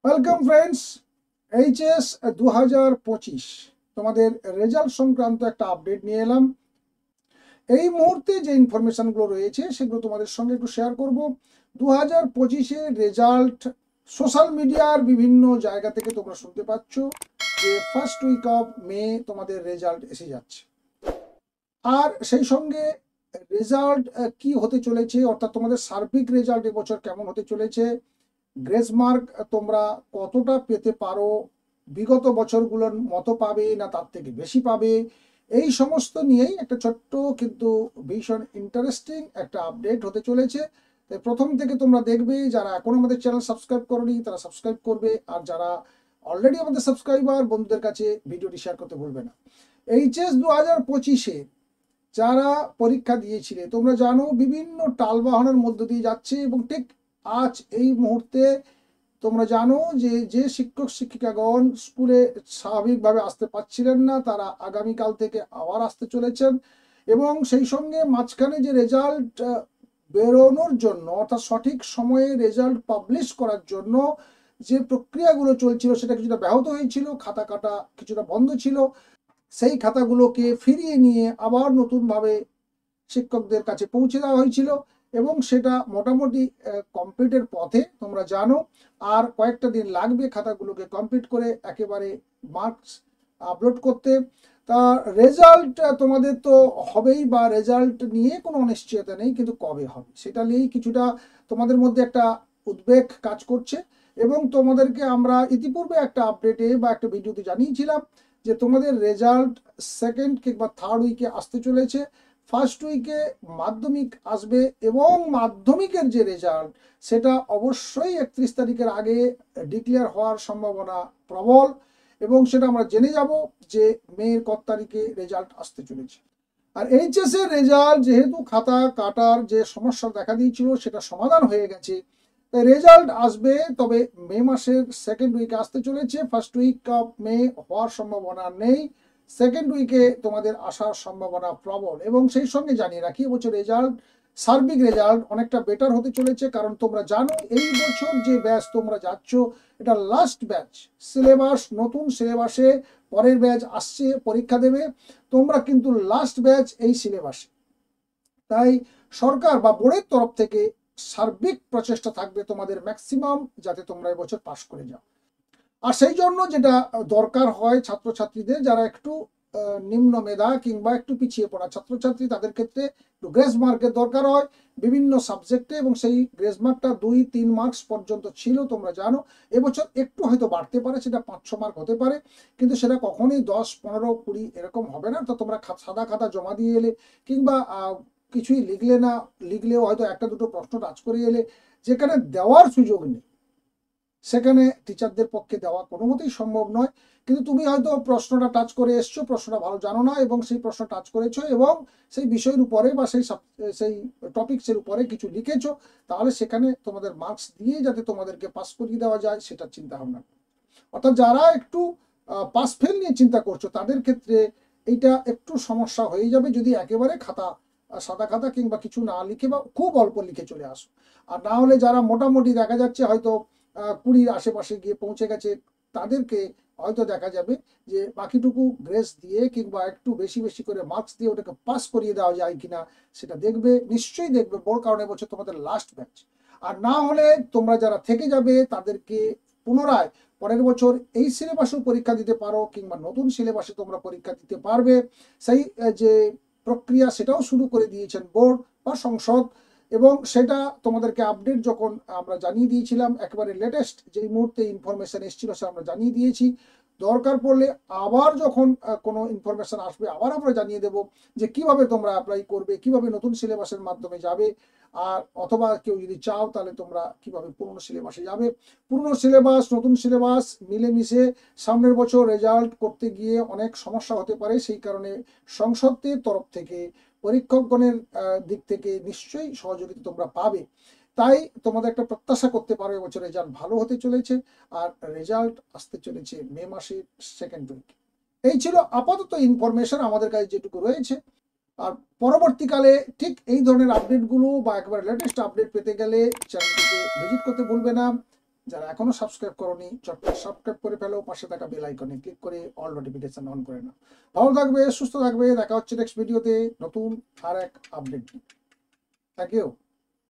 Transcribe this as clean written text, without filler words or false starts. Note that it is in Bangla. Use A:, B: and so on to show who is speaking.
A: ওয়েলকাম ফ্রেন্ডস, এইচএস 2025 তোমাদের রেজাল্ট সংক্রান্ত একটা আপডেট নিয়ে এলাম। এই মুহূর্তে যে ইনফরমেশনগুলো রয়েছে সেগুলো তোমাদের সঙ্গে একটু শেয়ার করব। 2025-এর রেজাল্ট সোশ্যাল মিডিয়ার বিভিন্ন জায়গা থেকে তোমরা শুনতে পাচ্ছ যে ফার্স্ট উইক অফ মে তোমাদের রেজাল্ট এসে যাচ্ছে। আর সেই সঙ্গে রেজাল্ট কি হতে চলেছে, অর্থাৎ তোমাদের সার্বিক রেজাল্ট এবছর কেমন হতে চলেছে, গ্রেস মার্ক তোমরা কতটা পেতে পারো, বিগত বছরগুলোর মতো পাবে না তার থেকে বেশি পাবে, এই সমস্ত নিয়েই একটা ছোট্ট কিন্তু ভীষণ ইন্টারেস্টিং একটা আপডেট হতে চলেছে। তাই প্রথম থেকে তোমরা দেখবে, যারা এখনো আমাদের চ্যানেল সাবস্ক্রাইব করোনি তারা সাবস্ক্রাইব করবে, আর যারা অলরেডি আমাদের সাবস্ক্রাইবার বন্ধুদের কাছে ভিডিওটি শেয়ার করতে ভুলবে না। এইচএস 2025-এ যারা পরীক্ষা দিয়েছিলে তোমরা জানো বিভিন্ন টালবাহানার মধ্য দিয়ে যাচ্ছে, এবং ঠিক আজ এই মুহূর্তে তোমরা জানো যে যে শিক্ষক শিক্ষিকাগণ স্কুলে স্বাভাবিকভাবে আসতে পারছিলেন না তারা আগামীকাল থেকে আবার আসতে চলেছেন। এবং সেই সঙ্গে মাঝখানে যে রেজাল্ট বেরোনোর জন্য, অর্থাৎ সঠিক সময়ে রেজাল্ট পাবলিশ করার জন্য যে প্রক্রিয়াগুলো চলছিল সেটা কিছুটা ব্যাহত হয়েছিল, খাতা কাটা কিছুটা বন্ধ ছিল। সেই খাতাগুলোকে ফিরিয়ে নিয়ে আবার নতুনভাবে শিক্ষকদের কাছে পৌঁছে দেওয়া হয়েছিল, এবং সেটা মোটামুটি কমপ্লিটের পথে তোমরা জানো। আর কয়েকটা দিন লাগবে খাতাগুলোকে কমপ্লিট করে একেবারে মার্কস আপলোড করতে। তা রেজাল্ট তোমাদের তো হবেই, বা রেজাল্ট নিয়ে কোনো অনিশ্চয়তা নেই, কিন্তু কবে হবে সেটা নিয়েই কিছুটা তোমাদের মধ্যে একটা উদ্বেগ কাজ করছে। এবং তোমাদেরকে আমরা ইতিপূর্বে একটা আপডেটে বা একটা ভিডিওতে জানিয়েছিলাম যে তোমাদের রেজাল্ট সেকেন্ড কিংবা থার্ড উইকে আসতে চলেছে। ফার্স্ট উইকে মাধ্যমিক আসবে, এবং মাধ্যমিকের যে রেজাল্ট সেটা অবশ্যই 31 তারিখের আগে ডিক্লেয়ার হওয়ার সম্ভাবনা প্রবল, এবং সেটা আমরা জেনে যাব যে মের কত তারিখে রেজাল্ট আসতে চলেছে। আর এইচএস এর রেজাল্ট যেহেতু খাতা কাটার যে সমস্যা দেখা দিয়েছিল সেটা সমাধান হয়ে গেছে, তাই রেজাল্ট আসবে, তবে মে মাসের সেকেন্ড উইকে আসতে চলেছে। ফার্স্ট উইক অফ মে হওয়ার সম্ভাবনা নেই, সেকেন্ড উইকে তোমাদের আসার সম্ভাবনা প্রবল। এবং সেই সঙ্গে জানিয়ে রাখি, এবছর রেজাল্ট সার্বিক রেজাল্ট অনেকটা বেটার হতে চলেছে, কারণ তোমরা জানো এই বছর যে ব্যাচ তোমরা যাচ্ছ এটা লাস্ট ব্যাচ। সিলেবাস নতুন, সিলেবাসে পরের ব্যাচ আসছে পরীক্ষা দেবে, তোমরা কিন্তু লাস্ট ব্যাচ এই সিলেবাসে। তাই সরকার বা বোর্ডের তরফ থেকে সার্বিক প্রচেষ্টা থাকবে তোমাদের ম্যাক্সিমাম যাতে তোমরা এবছর পাশ করে যাও। আর সেই জন্য যেটা দরকার হয় ছাত্রছাত্রীদের, যারা একটু নিম্ন মেধা কিংবা একটু পিছিয়ে পড়া ছাত্রছাত্রী, তাদের ক্ষেত্রে একটু গ্রেস মার্কের দরকার হয় বিভিন্ন সাবজেক্টে, এবং সেই গ্রেস মার্কটা 2-3 মার্কস পর্যন্ত ছিল তোমরা জানো। এবছর একটু হয়তো বাড়তে পারে, সেটা 5-6 মার্ক হতে পারে, কিন্তু সেটা কখনোই 10, 15, 20 এরকম হবে না। তো তোমরা সাদা খাতা জমা দিয়ে এলে কিংবা কিছুই লিখলে না, লিখলেও হয়তো একটা দুটো প্রশ্ন টাচ করে এলে, যেখানে দেওয়ার সুযোগ নেই সেখানে টিচারদের পক্ষে দেওয়া কোনো মতেই সম্ভব নয়। কিন্তু তুমি হয়তো প্রশ্নটা টাচ করে এসছো, প্রশ্নটা ভালো জানো না, এবং সেই প্রশ্ন টাচ করেছো এবং সেই বিষয়ের উপরে বা সেই টপিক্সের উপরে কিছু লিখেছো, তাহলে সেখানে তোমাদের মার্কস দিয়ে যাতে তোমাদেরকে পাস করিয়ে দেওয়া যায় সেটা চিন্তা ভাবনা। অর্থাৎ যারা একটু পাস ফেল নিয়ে চিন্তা করছো তাদের ক্ষেত্রে এইটা একটু সমস্যা হয়ে যাবে যদি একেবারে খাতা সাদা খাতা কিংবা কিছু না লিখে বা খুব অল্প লিখে চলে আসো। আর না হলে যারা মোটামুটি দেখা যাচ্ছে হয়তো 20-র আশেপাশে গিয়ে পৌঁছে গেছে, তাদেরকে হয়তো দেখা যাবে যে বাকিটুকু গ্রেস দিয়ে কিংবা একটু বেশি বেশি করে মার্কস দিয়ে ওটাকে পাস করিয়ে দেওয়া যায় কিনা সেটা দেখবে, নিশ্চয়ই দেখবে বড়, কারণ এবছর তোমাদের লাস্ট ব্যাচ। আর না হলে তোমরা যারা থেকে যাবে তাদেরকে পুনরায় পরের বছর এই সিলেবাসেও পরীক্ষা দিতে পারো, কিংবা নতুন সিলেবাসে তোমরা পরীক্ষা দিতে পারবে। সেই যে প্রক্রিয়া সেটাও শুরু করে দিয়েছেন বোর্ড বা সংসদ, এবং সেটা তোমাদেরকে আপডেট যখন আমরা জানিয়ে দিয়েছিলাম, একেবারে লেটেস্ট যেই মুহূর্তে ইনফরমেশন এসেছিল সেটা আমরা জানিয়ে দিয়েছি। দরকার পড়লে আবার যখন কোনো ইনফরমেশন আসবে আবার আমরা জানিয়ে দেব যে কিভাবে তোমরা অ্যাপ্লাই করবে, কিভাবে নতুন সিলেবাসের মাধ্যমে যাবে, আর অথবা কেউ যদি চাও তাহলে তোমরা কিভাবে পুরনো সিলেবাসে যাবে। পুরনো সিলেবাস নতুন সিলেবাস মিলেমিশে সামনের বছর রেজাল্ট করতে গিয়ে অনেক সমস্যা হতে পারে, সেই কারণে সংসদের তরফ থেকে পরীক্ষকগণের দিক থেকে নিশ্চয়ই সহযোগিতা তোমরা পাবে। তাই তোমাদের একটা প্রত্যাশা করতে পারো এবছর রেজাল্ট ভালো হতে চলেছে, আর রেজাল্ট আসতে চলেছে মে মাসের সেকেন্ড উইক। এই ছিল আপাতত ইনফরমেশন আমাদের কাছে যেটুকু রয়েছে। আর পরবর্তীকালে ঠিক এই ধরনের আপডেটগুলো বা একবার লেটেস্ট আপডেট পেতে গেলে চ্যানেলটিকে ভিজিট করতে ভুলবে না। যারা এখনো সাবস্ক্রাইব করোনি চটপট সাবস্ক্রাইব করে ফেলো, পাশে থাকা বেল আইকনে ক্লিক করে অল নোটিফিকেশন অন করে নাও। ভালো থাকবে, সুস্থ থাকবে, দেখা হচ্ছে নেক্সট ভিডিওতে নতুন আর এক আপডেট। Thank you.